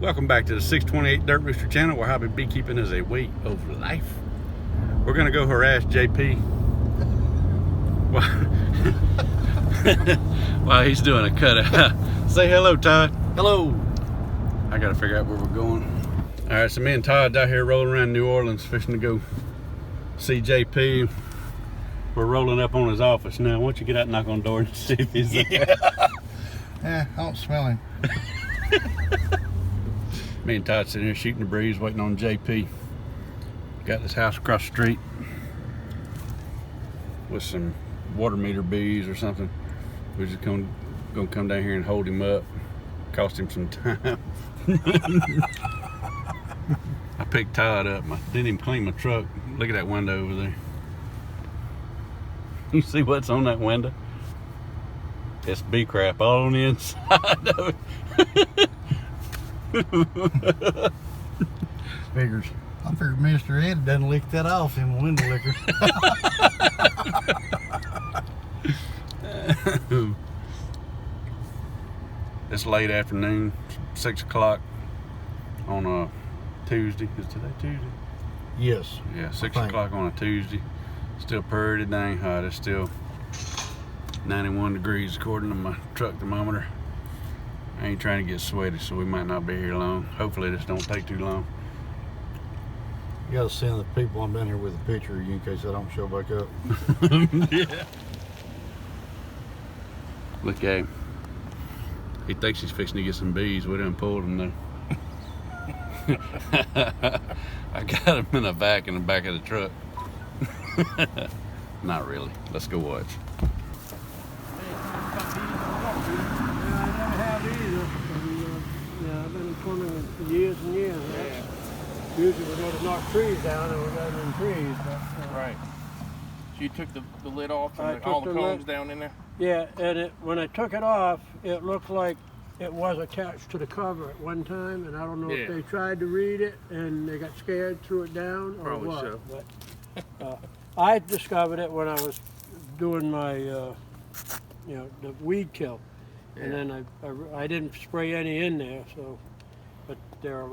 Welcome back to the 628 Dirt Rooster channel, where hobby beekeeping is a way of life. We're gonna go harass JP while he's doing a cutout. Say hello, Todd. Hello. I gotta figure out where we're going. All right, so me and Todd's out here rolling around New Orleans, fishing to go see JP. We're rolling up on his office now. Why don't you get out and knock on the door and see if he's there? Yeah, I don't smell him. Me and Todd sitting here shooting the breeze, waiting on JP. Got this house across the street with some water meter bees or something. We're just gonna come down here and hold him up. Cost him some time. I picked Todd up. I didn't even clean my truck. Look at that window over there. You see what's on that window? It's bee crap all on the inside of it. Figures. I figured Mr. Ed doesn't lick that off in the window licker. It's late afternoon, 6 o'clock on a Tuesday. Is today Tuesday? Yes. Yeah, 6 o'clock on a Tuesday. Still pretty dang hot. It's still 91 degrees according to my truck thermometer. I ain't trying to get sweaty, so we might not be here long. Hopefully this don't take too long. You gotta send the people I'm down here with a picture of you in case I don't show back up. Yeah. Look at him. He thinks he's fixing to get some bees. We done pulled him though. I got him in a vac in the back of the truck. Not really. Let's go watch. I've been swimming for years and years. Yeah. Usually we go to knock trees down and we got them in trees. But, right. So you took the lid off and all the combs down in there? Yeah, and when I took it off, it looked like it was attached to the cover at one time, and I don't know if they tried to read it and they got scared, threw it down, or probably what. So. But I discovered it when I was doing my, the weed kill. And then I didn't spray any in there, so, but they're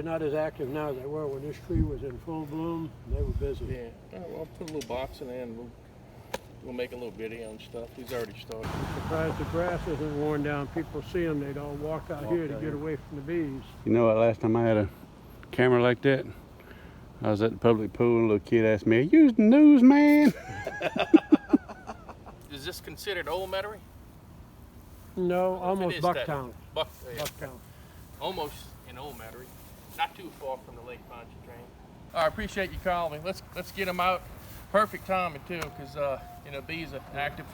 not as active now as they were when this tree was in full bloom. They were busy. Yeah, well, I'll put a little box in there and we'll make a little video and stuff. He's already started. I'm surprised the grass isn't worn down. People see them, they'd all walk out here to get away from the bees. You know what, last time I had a camera like that, I was at the public pool and a little kid asked me, "Are you the newsman?" Is this considered old metairie? No, almost Bucktown. Bucktown. Almost in old metairie. Not too far from the Lake Pontchartrain. I appreciate you calling me. Let's get them out. Perfect timing too, because bees are active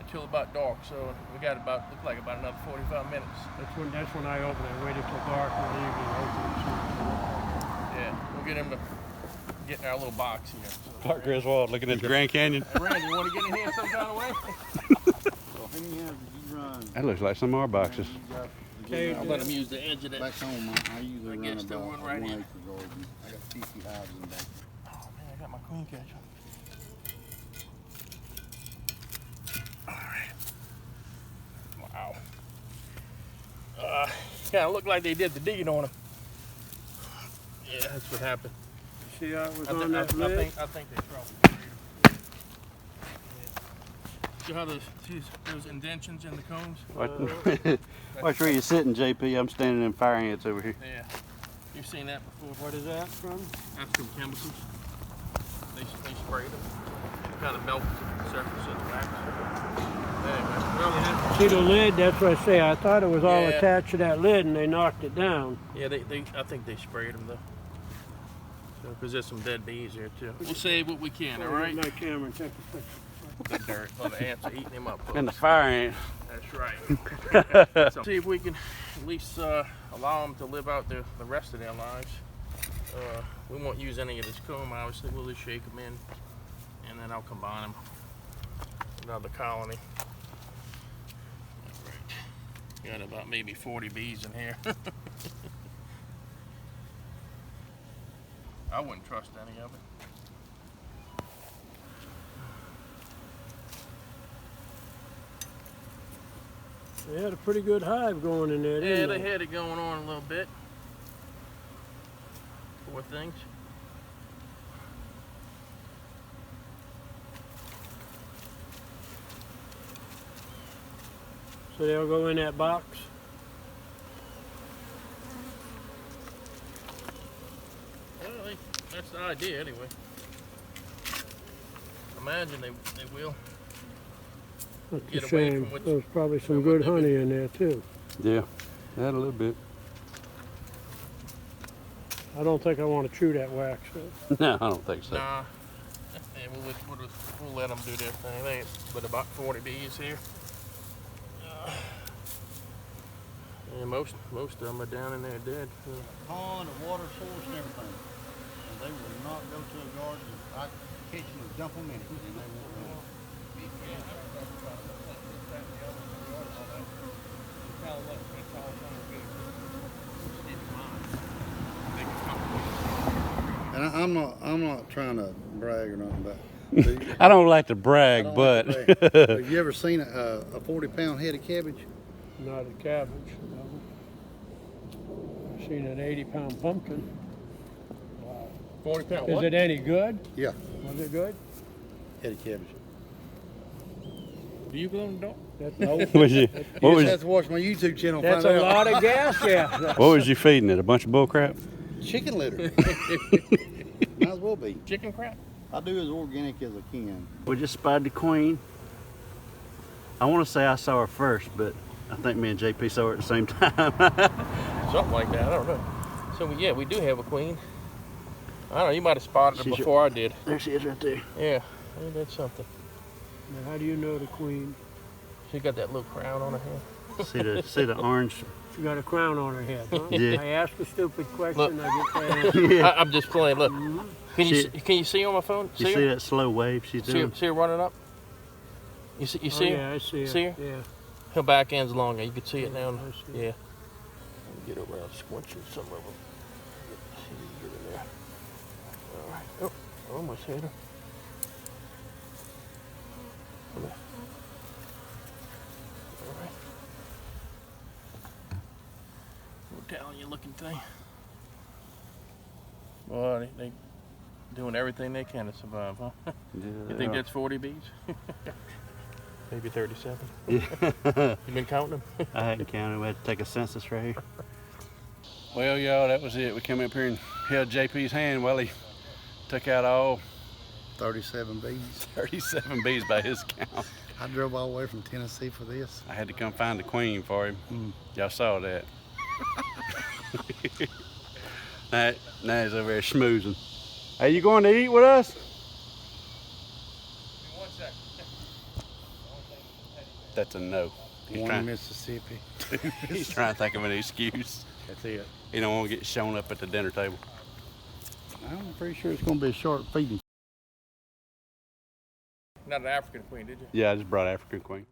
until about dark. So we got about another 45 minutes. That's when I open it. Waited till dark in the evening. Yeah, we'll get him to get in our little box here. So, Clark Griswold looking at the Grand Canyon. Hey, Randy, you want to get in here some kind of way? That looks like some of our boxes. Okay, I'll let him use the edge of that. Back home, I usually run guess there about one right 1 here. acre garden. I got 50 hives in back. Oh man, I got my queen catcher. Alright. Wow. Yeah, it looked like they did the digging on him. Yeah, that's what happened. See how it was on that lid? I think they probably See how those indentions in the combs? Watch where you're sitting, JP. I'm standing in fire ants over here. Yeah. You've seen that before. What is that from? That's from chemicals. They sprayed them. It kind of melts the surface of the wax. Anyway, See the lid? That's what I say. I thought it was all attached to that lid, and they knocked it down. yeah, I think they sprayed them though. So, because there's some dead bees here too. We'll save what we can, all right? My camera and take a picture. The dirt, well, the ants are eating him up. And the fire ant. That's right. So, see if we can at least allow them to live out the rest of their lives. We won't use any of this comb, obviously. We'll just shake them in, and then I'll combine them with another colony. All right. Got about maybe 40 bees in here. I wouldn't trust any of it. They had a pretty good hive going in there, didn't Yeah, they had it going on a little bit. Poor things. So they'll go in that box. Well, that's the idea anyway. Imagine they will. That's Get a away shame. from what's- There's probably some what good they've honey in there too. Yeah, that a little bit. I don't think I want to chew that wax. No, I don't think so. Nah. Yeah, we'll let them do their thing. They ain't but about 40 bees here. And most of them are down in there dead. Pond, a water source, and everything. And they will not go to a garden. I catch them and dump them in it, and they won't run. And I'm not trying to brag or nothing, but I don't like to brag, I don't but like to brag. Have you ever seen a 40-pound head of cabbage? Not a cabbage. No. I've seen an 80-pound pumpkin. 40 pound Is what? it any good? Yeah, Was it good? head of cabbage. Do you glow in the dark? No, was you, you what just was have to watch my YouTube channel. That's and a find out. lot of gas, yeah. what was you feeding it? A bunch of bull crap? Chicken litter. Might as well be. Chicken crap? I do as organic as I can. We just spotted the queen. I want to say I saw her first, but I think me and JP saw her at the same time. Something like that. I don't know. So yeah, we do have a queen. I don't know. You might have spotted her She's before I did. There she is right there. Yeah, ain't that something? Now, how do you know the queen? She got that little crown on her head. See the orange? She got a crown on her head, huh? Yeah. I ask a stupid question, Look. I get the answer. I'm just playing. Look, She- can you see on my phone? You see her? that slow wave she's doing? See her running up? You see Oh, her? yeah, I see her. See her? Yeah. Her back end's longer. You can see it now. I see Yeah. Get around squinching some of them. See if you get in there. All right. Oh, I almost hit her. Come here. All right. Little talon you looking thing. Boy, they doing everything they can to survive, huh? You think that's 40 bees? Maybe 37. Yeah. You been counting them? I hadn't counted. We had to take a census right here. Well, y'all, that was it. We came up here and held JP's hand while he took out all 37 bees. 37 bees by his count. I drove all the way from Tennessee for this. I had to come find the queen for him. Y'all saw that. Now he's over there schmoozing. Are you going to eat with us? One second. That's a no. One in Mississippi. He's trying to think of an excuse. That's it. He don't want to get shown up at the dinner table. I'm pretty sure it's going to be a short feeding. Not an African queen, did you? Yeah, I just brought African queen.